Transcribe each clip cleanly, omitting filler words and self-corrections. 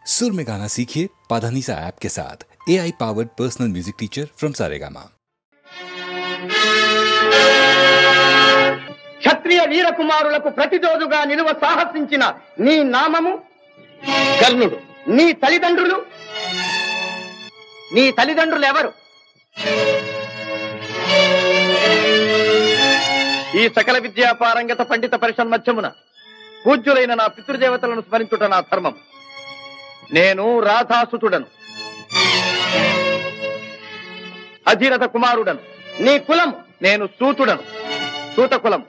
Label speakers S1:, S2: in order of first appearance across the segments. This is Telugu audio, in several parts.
S1: सुर में गाना सीखिए पाधानीसा ऐप के साथ। AI powered personal music teacher from Saregama.
S2: క్షత్రియ వీర కుమారులకు ప్రతిరోజుగా నిలువ సాహసించిన నీ నామము కర్ణుడు. నీ తల్లిదండ్రులు ఎవరు? ఈ సకల విద్యా పారంగత పండిత పరిషన్మధ్యమున పూజ్యులైన నా పితృదేవతలను స్మరించుట నా ధర్మం. నేను రాధాసుతుడను, అధీరథ కుమారుడను. నీ కులం? నేను సూతుడను, సూత కులం.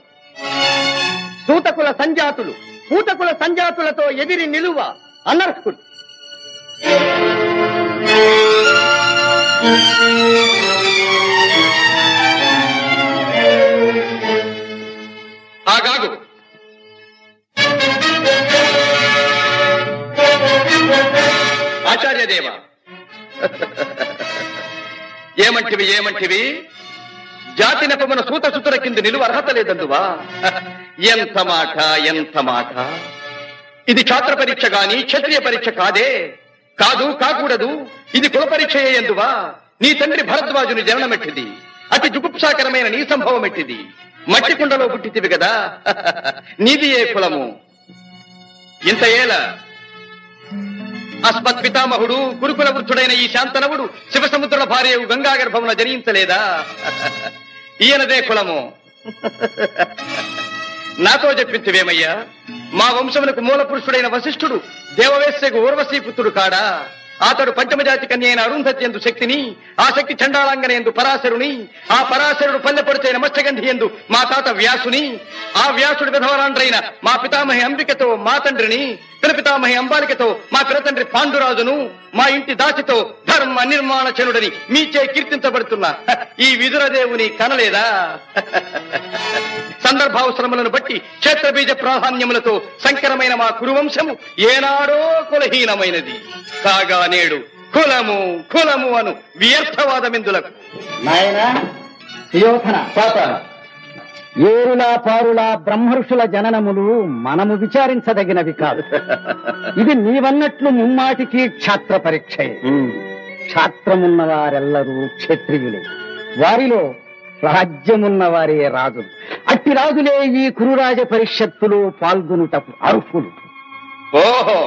S2: సూతకుల సంజాతులు పూతకుల సంజాతులతో ఎదిరి నిలువ అనర్హులు. ఆగాగు. ఆచార్యదేవ, ఏమంటివి? జాతి నెపమున సూత సుతుల కింద నిలువ అర్హత లేదందువా? ఎంత మాట! ఇది క్షాత్ర పరీక్ష గాని క్షత్రియ పరీక్ష కాదే. కాకూడదు. ఇది కుల పరీక్ష ఎందువా? నీ తండ్రి భరద్వాజుని జననమెట్టిది, అతి జుగుప్సాకరమైన నీ సంభవం ఎట్టిది. మట్టి కుండలో పుట్టితివి కదా, నీది ఏ కులము? ఇంత ఏల అస్మత్ పితామహుడు కురుకుల వృద్ధుడైన ఈ శాంతనవుడు శివసముద్రుల భార్యవు గంగా గర్భమున జనించలేదా? ఈయనదే కులము. నాతో చెప్పించువేమయ్యా? మా వంశమునకు మూల పురుషుడైన వశిష్ఠుడు దేవవేశ్యకు ఊర్వశీపుత్రుడు కాడా? అతడు పంచమజాతి కన్య అయిన అరుంధతి ఎందు శక్తిని, ఆ శక్తి చండాళాంగన ఎందు పరాశరుని, ఆ పరాశరుడు పల్లెపడిచైన మత్స్యగంధి ఎందు మా తాత వ్యాసుని, ఆ వ్యాసుడు విధవరాండ్రైన మా పితామహి అంబికతో మా తండ్రిని, పితామహి అంబాలికతో మా పినతండ్రి పాండురాజును, మా ఇంటి దాసితో ధర్మ నిర్మాణ చనుడని మీచే కీర్తించబడుతున్నా ఈ విదురదేవుని కనలేదా? సందర్భావసరములను బట్టి క్షేత్రబీజ ప్రాధాన్యములతో సంకరమైన మా కురువంశము ఏనాడో కులహీనమైనది కాగా నేడు కులము అను వ్యర్థవాదమిందులకు.
S3: నాయనా సుయోధన, ఏరులా పారులా బ్రహ్మర్షుల జననములు మనము విచారించదగినవి కాదు. ఇది నీవన్నట్లు ముమ్మాటికి క్షాత్ర పరీక్షయే. క్షాత్రమున్న వారెల్లరూ క్షత్రియులే, వారిలో రాజ్యమున్న వారే రాజులు. అట్టి రాజులే ఈ కురురాజ పరిషత్తులో పాల్గొనుటకు అర్హులు.
S2: ఓహో,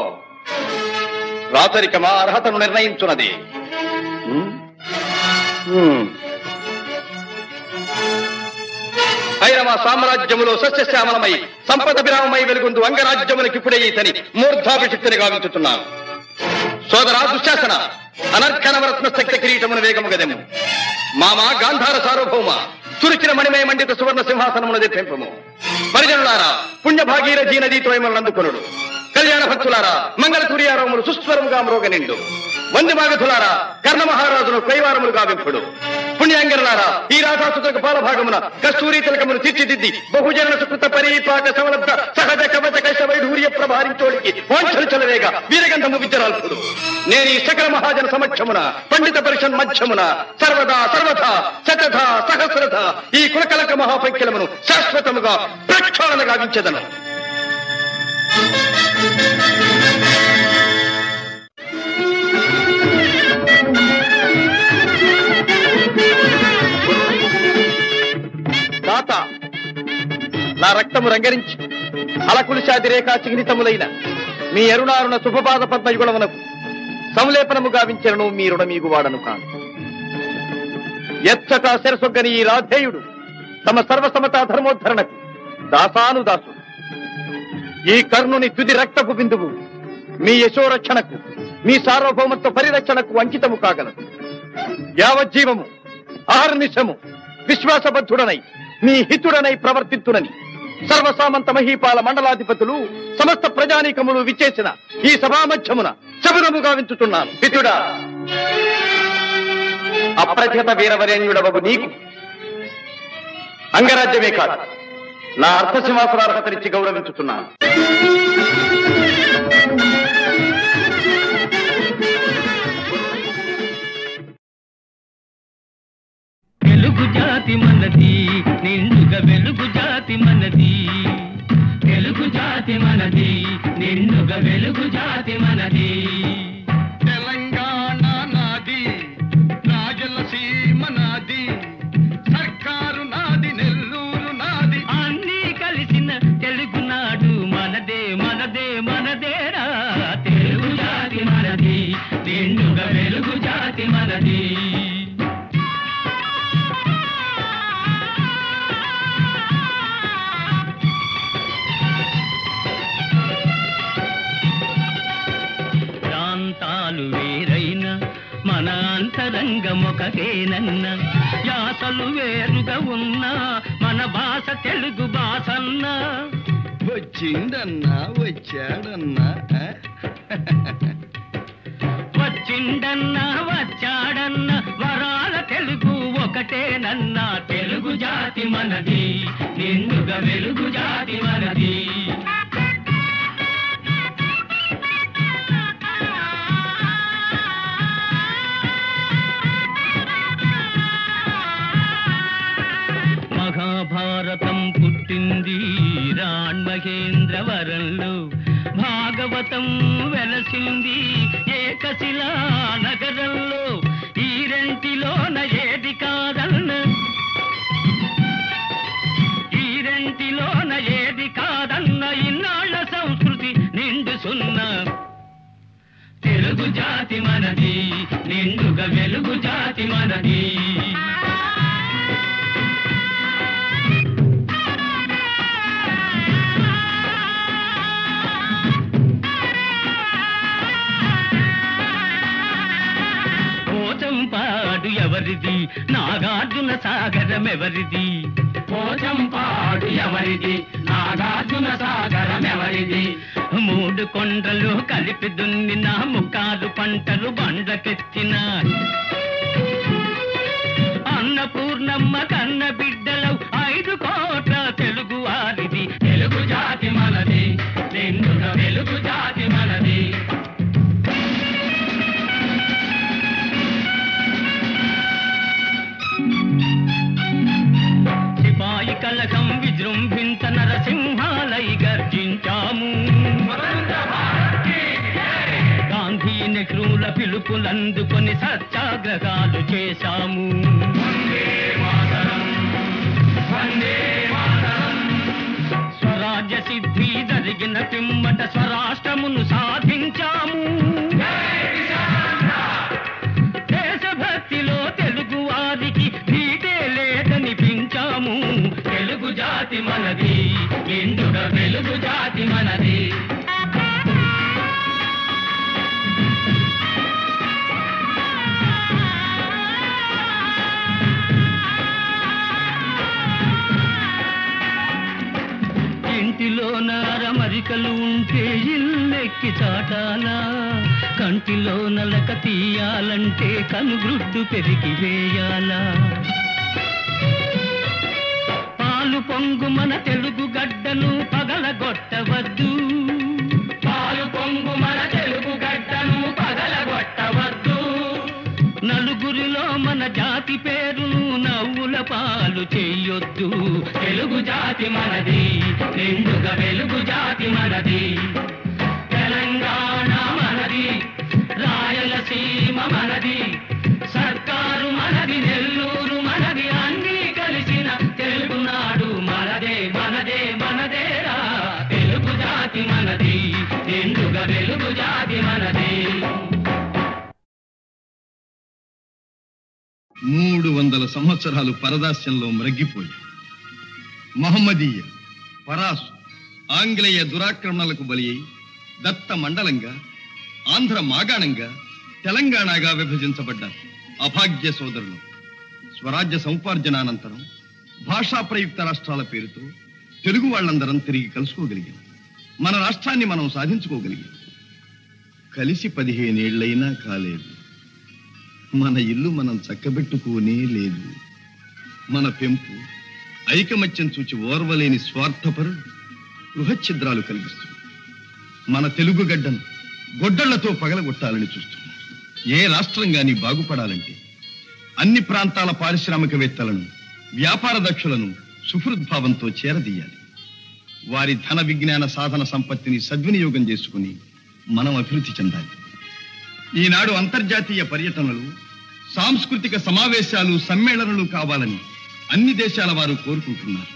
S2: రాచరికమా అర్హతను నిర్ణయించున్నది. భైరవ సామ్రాజ్యములో సస్యశ్యామలమై సంపద విరామమై వెలుగుందు అంగరాజ్యములకు ఇప్పుడే ఈతని మూర్ధాభిషక్తిని గావించుతున్నాను. సోదరా దుశ్శాసన, అనర్ఘనవరత్న శక్తి కిరీటమున వేగము గదెము. మామా గాంధార సార్వభౌమ, తురిచిన మణిమయ మండిత సువర్ణ సింహాసనమున తెప్పింపము. పరిజనులారా, పుణ్యభాగీరథీ నదీతో అందుకొనుడు. కళ్యాణ భక్తులారా, మంగళ సూర్యారములు సుస్వరముగా మ్రోగ నిండు. వందిమాగధులారా, కర్ణ మహారాజును కైవారములు గావింపుడు. పుణ్యాంగరులారా, ఈ రాధాసుతకు పాలభాగమున కస్తూరి తిలకమును తీర్చిదిద్ది బహుజన సుకృత పరిపాక సమలబ్ధ సహజ కవచ కైశ వైఢూర్య ప్రభారించోడికి వాంఛలు చలవేగా వీరగంధము విద్యరాల్పుడు. నేను ఈ సకల మహాజన సమక్షమున పండిత పరిషన్ మధ్యమున సర్వదా శతధ సహస్రధ ఈ కులకలక మహాపైక్యలమును శాశ్వతముగా ప్రక్షాళన గావించెదను. తాత, నా రక్తము రంగరించి అలకులిశాది రేఖా చిహ్నితములైన మీ అరుణారుణ శుభపాద పద్మయుగుణమునకు సంలేపనము గావించను మీ రుణమీగు వాడను కాను. ఎచ్చట శిరసొగ్గని ఈ రాధేయుడు తమ సర్వసమతా ధర్మోద్ధరణకు దాసానుదాసుడు. ఈ కర్ణుని తుది రక్తపు బిందువు మీ యశోరక్షణకు, మీ సార్వభౌమత్వ పరిరక్షణకు అంకితము కాగలదు. యావజ్జీవము అహర్నిశము విశ్వాసబద్ధుడనై మీ హితుడనై ప్రవర్తిత్తునని సర్వసామంత మహీపాల మండలాధిపతులు సమస్త ప్రజానీకములు విచ్చేసిన ఈ సభామధ్యమున శబరముగా వించుతున్నాను. హితుడా, అప్రతిహత వీరవరేణ్యుడవగు నీకు అంగరాజ్యమే కాదు, నా అర్థసింహాసనార్హతనిచ్చి గౌరవించుతున్నాను.
S4: వెలుగు జాతి మనది, నిండుగా వెలుగు జాతి మనది. వెలుగు జాతి మనది, నిండుగా వెలుగు జాతి మనది. మనది. ప్రాంతాలు వేరైన మన అంతరంగమొకటేనన్న, యాసలు వేరుగా ఉన్నా మన భాష తెలుగు భాషన్న.
S2: వచ్చిండన్నా వచ్చాడన్నా
S4: వచ్చిండన్నా వచ్చాడన్న వరాల తెలుగు ఒకటేనన్నా. తెలుగు జాతి మనది, నిండుగా వెలుగు జాతి మనది. మహాభారతం పుట్టింది రాణ్మహేంద్రవరంలో, భాగవతం వెలసింది ఏకశిలా నగరంలో. ఈ రెంటిలోన ఏది కాదన్న, ఈ రెంటిలోన ఏది కాదన్న, ఇన్నాళ్ళ సంస్కృతి నిండు సున్నా. తెలుగు జాతి మనది, నిండుగా వెలుగు జాతి మనది. పోచంపాడు ఎవరిది, నాగార్జున సాగరం ఎవరిది? పోచంపాడు ఎవరిది, నాగార్జున సాగరం ఎవరిది? మూడు కొండలు కలిపి దున్నిన ముక్కాలు పంటలు బండ్లకెత్తిన అన్నపూర్ణమ్మ కన్న బిడ్డలు 5 కోట్ల తెలుగు వారిది. తెలుగు జాతి మనది, నిండుగా వెలుగు జాతి మనది. సిపాయి కలకం విజృంభించ నరసింహాలై గర్జించాము. గాంధీ నెహ్రూల పిలుపులందుకొని సత్యాగ్రహాలు చేశాము. స్వరాజ్య సిద్ధి జరిగిన పిమ్మట స్వరాష్ట్రమును సాధించాము. దేశభక్తిలో తెలుగు వారికి నీటే లేదనిపించాము. తెలుగు జాతి మనది, నిండుగా వెలుగు జాతి మనది. ఇంటిలో నారమరికలు ఉంటే ఇల్లెక్కి చాటాలా, కంటిలో నలక తీయాలంటే కనుగ్రుడ్డు పెరిగి వేయాలా. పాలు పొంగు మన తెలుగు గడ్డను పగలగొట్టవద్దు, పాలు పొంగు మన తెలుగు గడ్డను పగలగొట్టవద్దు. నలుగురిలో మన జాతి పేరును నవ్వుల పాలు చెయ్యొద్దు. తెలుగు జాతి మనది, నిండుగా వెలుగు జాతి మనది. తెలంగాణ మనది, రాయలసీమ మనది, సర్కారు మనది, నెల్లూరు మనది, అన్నీ కలిసిన తెలుగునాడు మనదే మనదే మనదేరా. తెలుగు జాతి మనది, నిండుగా వెలుగు జాతి మనది.
S2: 300 సంవత్సరాలు పరదాస్యంలో మ్రగ్గిపోయి మహమ్మదీయ, పరాసు, ఆంగ్లేయ దురాక్రమణలకు బలి అయి దత్త మండలంగా, ఆంధ్ర మాగాణంగా, తెలంగాణగా విభజించబడ్డారు అభాగ్య సోదరులు. స్వరాజ్య సముపార్జనానంతరం భాషా ప్రయుక్త రాష్ట్రాల పేరుతో తెలుగు వాళ్ళందరం తిరిగి కలుసుకోగలిగాం. మన రాష్ట్రాన్ని మనం సాధించుకోగలిగాం. కలిసి 15 ఏళ్లైనా కాలేదు. మన ఇల్లు మనం చక్కబెట్టుకోనే లేదు. మన పెంపు ఐకమత్యం చూచి ఓర్వలేని స్వార్థపరుడు గృహఛిద్రాలు కలిగిస్తుంది. మన తెలుగు గడ్డను గొడ్డళ్లతో పగలగొట్టాలని చూస్తున్నారు. ఏ రాష్ట్రం గాని బాగుపడాలంటే అన్ని ప్రాంతాల పారిశ్రామికవేత్తలను, వ్యాపార దక్షులను సుహృద్భావంతో చేరదీయాలి. వారి ధన విజ్ఞాన సాధన సంపత్తిని సద్వినియోగం చేసుకుని మనం అభివృద్ధి చెందాలి. ఈనాడు అంతర్జాతీయ పర్యటనలు, సాంస్కృతిక సమావేశాలు, సమ్మేళనలు కావాలని అన్ని దేశాల వారు కోరుకుంటున్నారు.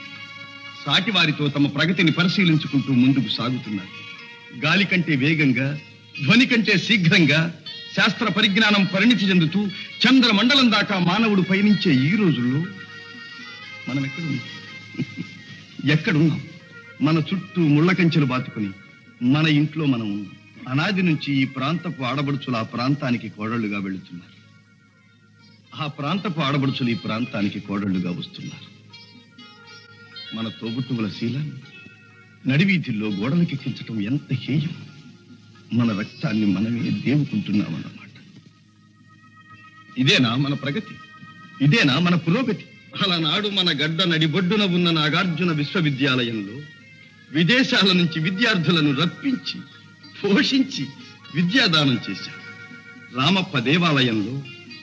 S2: సాటి వారితో తమ ప్రగతిని పరిశీలించుకుంటూ ముందుకు సాగుతున్నారు. గాలి కంటే వేగంగా, ధ్వని కంటే శీఘ్రంగా శాస్త్ర పరిజ్ఞానం పరిణితి చెందుతూ చంద్రమండలం దాకా మానవుడు పయనించే ఈ రోజుల్లో మనం ఎక్కడున్నాం? మన చుట్టూ ముళ్ళ కంచెలు బాతుకుని మన ఇంట్లో మనం ఉన్నాం. అనాది నుంచి ఈ ప్రాంతపు ఆడబడుచులు ఆ ప్రాంతానికి కోడళ్లుగా వెళుతున్నారు. ఆ ప్రాంతపు ఆడబడుచులు ఈ ప్రాంతానికి కోడళ్లుగా వస్తున్నారు. మన తోబుట్టువుల శీలాన్ని నడివీధుల్లో గోడలకెక్కించటం ఎంత హేయం! మన రక్తాన్ని మనమే దేవుకుంటున్నామన్నమాట. ఇదేనా మన ప్రగతి? ఇదేనా మన పురోగతి? అలనాడు మన గడ్డ నడిబొడ్డున ఉన్న నాగార్జున విశ్వవిద్యాలయంలో విదేశాల నుంచి విద్యార్థులను రప్పించి పోషించి విద్యాదానం చేశాం. రామప్ప దేవాలయంలో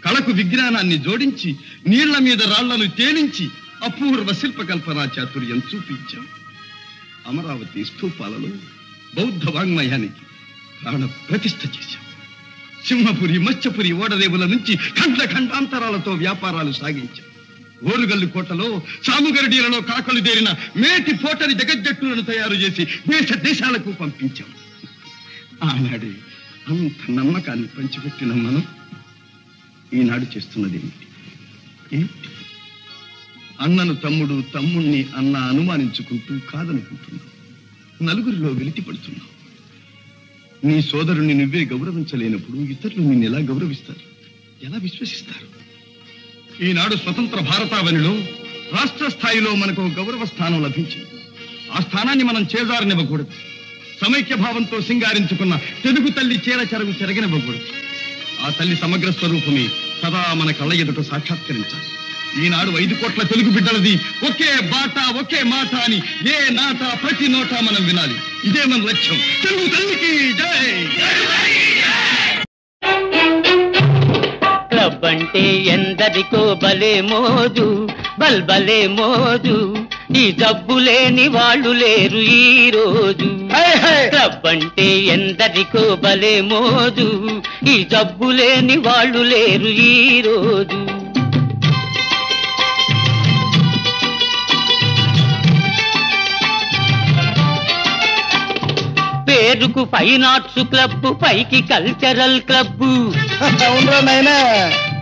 S2: కళకు విజ్ఞానాన్ని జోడించి నీళ్ల మీద రాళ్లను తేలించి అపూర్వ శిల్పకల్పనా చాతుర్యం చూపించాం. అమరావతి స్తూపాలలో బౌద్ధ వాంగ్మయానికి ప్రాణ ప్రతిష్ఠ చేశాం. సింహపురి మత్స్యపురి ఓడరేవుల నుంచి ఖండ ఖండాంతరాలతో వ్యాపారాలు సాగించాం. ఓరుగల్లు కోటలో సాముగరడీలలో కాకలు దేరిన మేటి పోటరి జగజ్జట్టులను తయారు చేసి దేశ దేశాలకు పంపించాం. ఆనాడే అంత నమ్మకాన్ని పంచిపెట్టిన మనం ఈనాడు చేస్తున్నది ఏమిటి? అన్నను తమ్ముడు, తమ్ముణ్ణి అన్న అనుమానించుకుంటూ కాదనుకుంటున్నావు. నలుగురిలో వెలితి పడుతున్నావు. నీ సోదరుణ్ణి నువ్వే గౌరవించలేనప్పుడు ఇతరులు నిన్ను ఎలా గౌరవిస్తారు? ఎలా విశ్వసిస్తారు? ఈనాడు స్వతంత్ర భారతావనిలో రాష్ట్ర స్థాయిలో మనకు గౌరవ స్థానం లభించింది. ఆ స్థానాన్ని మనం చేజారనివ్వకూడదు. సమైక్య భావంతో సింగారించుకున్న తెలుగు తల్లి చీర చెరగు చెరగనివ్వకూడదు. ఆ తల్లి సమగ్ర స్వరూపమే సదా మన కళ్ళ ఎదుట సాక్షాత్కరించాలి. ఈనాడు 5 కోట్ల తెలుగు బిడ్డలది ఒకే బాట ఒకే మాట అని ఏ నాట ప్రతి నోట మనం వినాలి. ఇదే మన లక్ష్యం. తెలుగు తల్లికి జై!
S4: క్లబ్ అంటే ఎందరికో భలే మోజు, బల్బలే మోజు. ఈ జబ్బు లేని వాళ్ళు లేరు ఈ రోజు. క్లబ్ అంటే ఎందరికో భలే మోజు, ఈ జబ్బు లేని వాళ్ళు లేరు ఈ రోజు. పేరుకు ఫైన్ ఆర్ట్స్ క్లబ్, పైకి కల్చరల్ క్లబ్.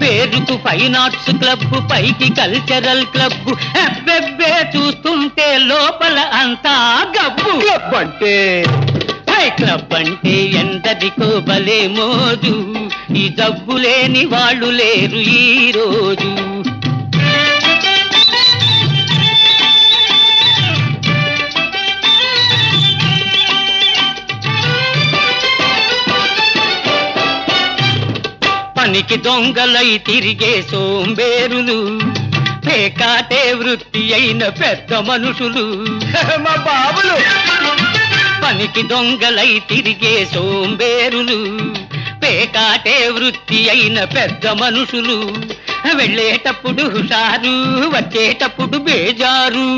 S4: పేరుకు ఫైన్ ఆర్ట్స్ క్లబ్, పైకి కల్చరల్ క్లబ్. అబ్బెబ్బే చూస్తుంటే లోపల అంతా గబ్బు. క్లబ్ అంటే ఎందరికో భలే మోజు, ఈ జబ్బు లేని వాళ్ళు లేరు ఈ రోజు. పనికి దొంగలై తిరిగే సోంబేరులు, పేకాటే వృత్తి అయిన పెద్ద మనుషులు. మా బాబులు పనికి దొంగలై తిరిగే సోంబేరులు, పేకాటే వృత్తి అయిన పెద్ద మనుషులు. వెళ్ళేటప్పుడు హుషారు, వచ్చేటప్పుడు బేజారు.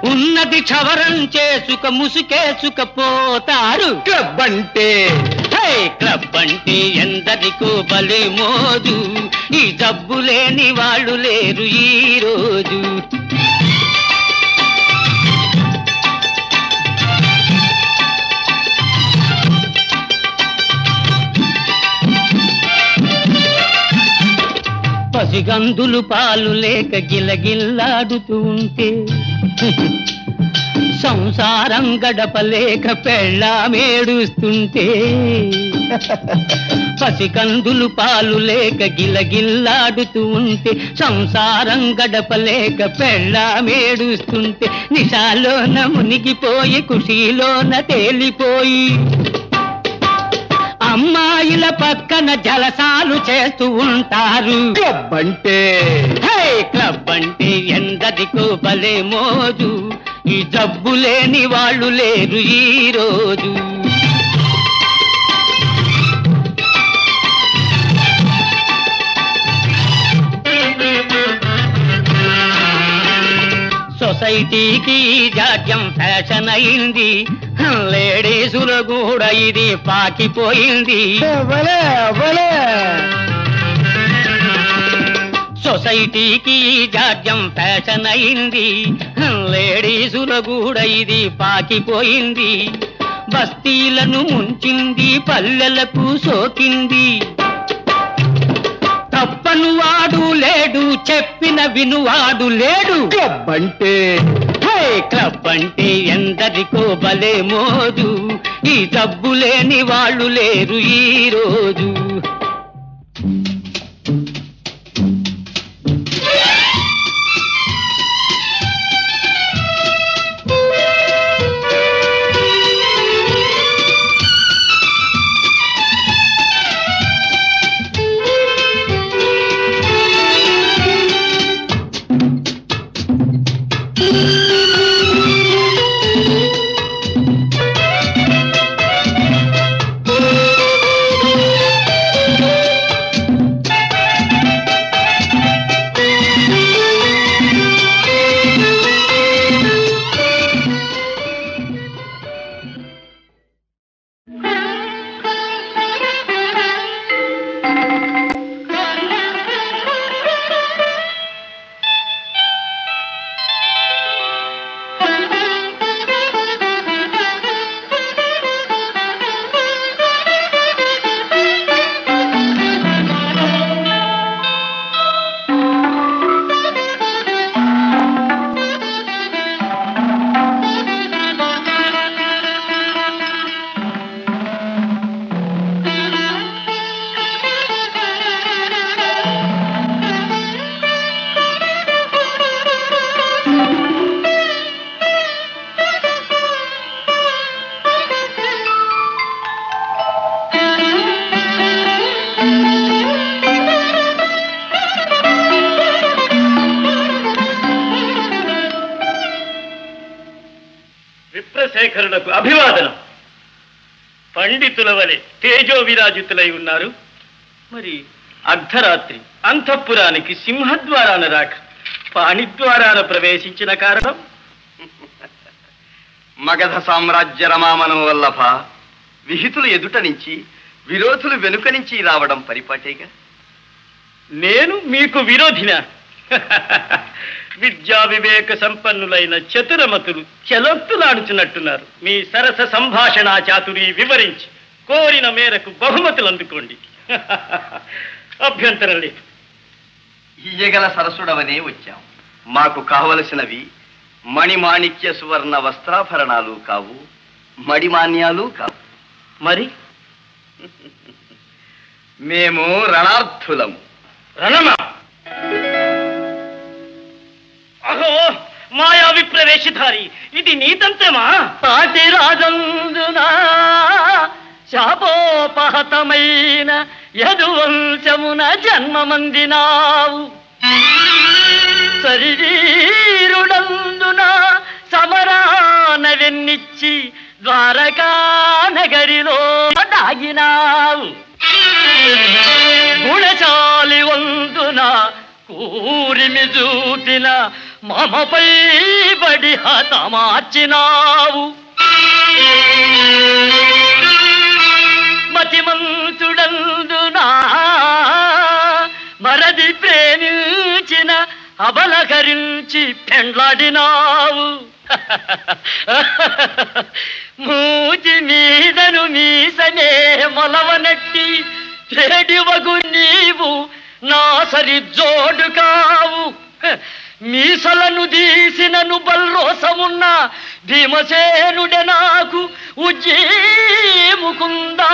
S4: ఉన్నది క్షవరం చేసుక ముసుకేసుకపోతారు. క్లబ్ అంటే ఎందరికో భలే మోజు, ఈ జబ్బు లేని వాళ్ళు లేరు ఈ రోజు. పసిగందులు పాలు లేక గిలగిల్లాడుతూ ఉంటే, సంసారం గడపలేక పెళ్ళామేడుస్తుంటే. పసికందులు పాలు లేక గిలగిల్లాడుతూ ఉంటే, సంసారం గడపలేక పెళ్ళామేడుస్తుంటే. నిశాలోన మునిగిపోయి కుషీలోన తేలిపోయి, అమ్మాయిల పక్కన జలసాలు చేస్తూ ఉంటారు. క్లబ్ అంటే ఎందరికో భలే మోజు, ఈ జబ్బు లేని వాళ్ళు లేరు ఈ రోజు. సొసైటీకి జాడ్యం ఫ్యాషన్ అయింది, లేడీసుల కూడా ఇది పాకిపోయింది. సొసైటీకి జాడ్యం ఫ్యాషన్ అయింది, లేడీసుల కూడా ఇది పాకిపోయింది. బస్తీలను ముంచింది, పల్లెలకు సోకింది. తప్పను వాడు లేడు, చెప్పిన వినువాడు లేడు.
S3: క్లబ్ అంటే
S4: క్లబ్ అంటే ఎందరికో భలే మోజు, ఈ జబ్బు లేని వాళ్ళు లేరు ఈ రోజు.
S5: విప్రశేఖరులకు అభివాదనం. పండితుల వలె తేజో విరాజితులై ఉన్నారు. మరి అర్ధరాత్రి అంతఃపురానికి సింహద్వారాన రాక పాణిద్వారాన ప్రవేశించిన కారణం?
S2: మగధ సామ్రాజ్య రమామనం వల్లభ విహితులు ఎదుట నుంచి విరోధులు వెనుక నుంచి రావడం పరిపాటేగా.
S5: నేను మీకు విరోధినా? విద్యా వివేక సంపన్నులైన చతురమతులు చెలొత్తులాడుచున్నట్టున్నారు. మీ సరస సంభాషణా చాతురి వివరించి కోరిన మేరకు బహుమతులు అందుకోండి. అభ్యంతరం లేదు.
S2: ఇయ్యగల సరసుడవనే వచ్చాం. మాకు కావలసినవి మణిమాణిక్య సువర్ణ వస్త్రాభరణాలు కావు, మడిమాన్యాలు కావు.
S5: మరి
S2: మేము రణార్థులము.
S5: రణమా? అహో మాయా విప్రవేశధారి, ఇది నీతంత్రమా?
S4: పాటి రాజందునా శాపోపహతమైన యదువంశమున జన్మమందినావు. శరీరుడందున సమరాన వెన్నిచ్చి ద్వారకా నగరిలో దాగినావు. గుణశాలి వందున కూరిమి చూపిన మమపై బడి హతమార్చినావు. మతిమంతుడందునా మరది ప్రేమించిన అబలకరించి పెండ్లాడినావు. మూతి మీదను మీసనే మొలవనట్టి చెడివగు నీవు నా సరి జోడు కావు. మీసలను దీసినను బల్రోసమున్న భీమసేనుడే నాకు ఉజ్జీముకుందా.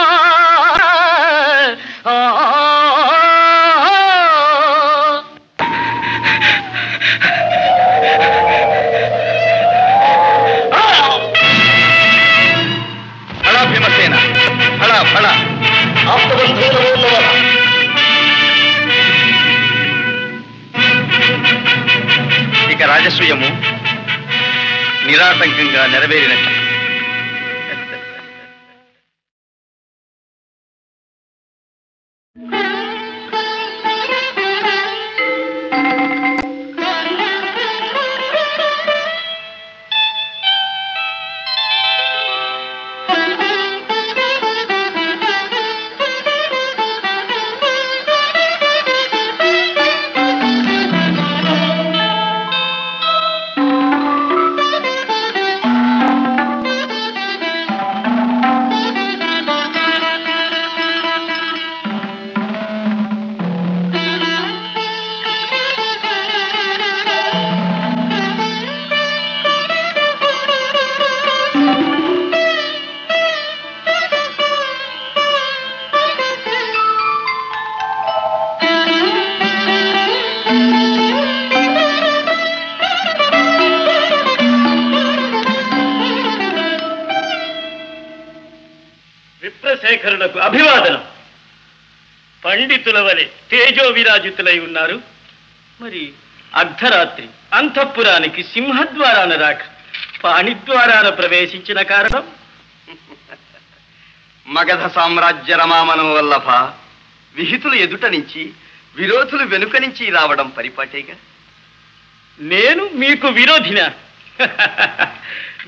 S2: ఫళ భీమసేన, ఫళ ఫళ. ఇక రాజసూయము నిరాటంకంగా నెరవేరినట్టు.
S5: అభివాదనం. పండితుల వలె తేజో విరాజితులై ఉన్నారు. మరి అర్ధరాత్రి అంతఃపురానికి సింహద్వారాన రాక పాణిద్వారాన ప్రవేశించిన కారణం?
S2: మగధ సామ్రాజ్య రమామనం వల్లభ విహితులు ఎదుట నుంచి విరోధులు వెనుక నుంచి రావడం పరిపాటేగా.
S5: నేను మీకు విరోధినా?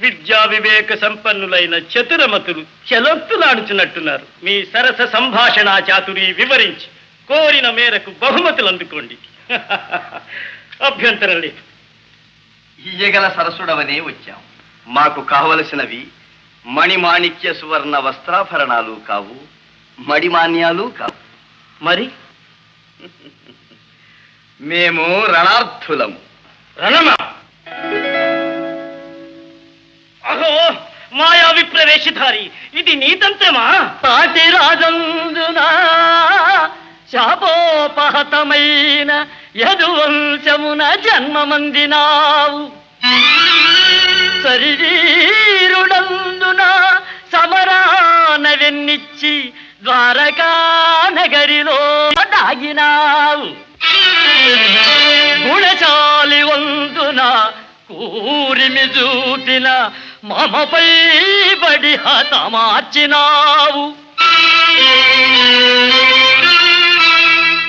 S5: విద్యా వివేక సంపన్నులైన చతురమతులు చెలొత్తులాడుచున్నట్టున్నారు. మీ సరస సంభాషణ చాతురి వివరించి కోరిన మేరకు బహుమతులు అందుకోండి. అభ్యంతరం లేదు.
S2: ఇయ్యగల సరసుడవనే వచ్చాం. మాకు కావలసినవి మణిమాణిక్య సువర్ణ వస్త్రాభరణాలు కావు, మడిమాన్యాలు కావు.
S5: మరి
S2: మేము రణార్థులము.
S5: రణమా? అహో మాయా విప్రవేశధారి, ఇది నీతంతమా?
S4: పాటి రాజందున శాపోపహతమైన యదువంశమున జన్మమందినావు. శరీరుడందున సమరాన వెన్నిచ్చి ద్వారకా నగరిలో దాగినావు. గుణశాలి వందున కూరిమి చూపిన మమపై బడి హతమార్చినావు.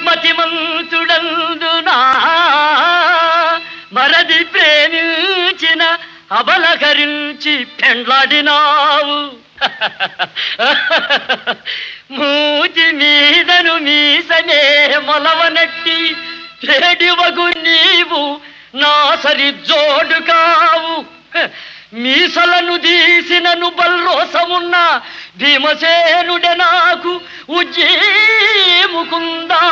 S4: మతిమంతుడందున మరది ప్రేమించిన అబలకరించి పెండ్లాడినావు. మూతి మీదను మీసనే మొలవనట్టి చెడివగు నీవు నా సరి జోడు కావు. మీసలను తీసినను బల్రోసమున్న భీమసేనుడే నాకు ఉజ్జీముకుందా.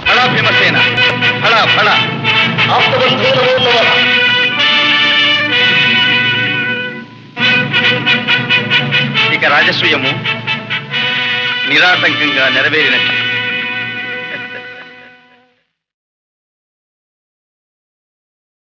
S2: ఫళ భీమసేన, ఫళ ఫళ. ఇక రాజసూయము నిరాటంకంగా నెరవేరినట్టు.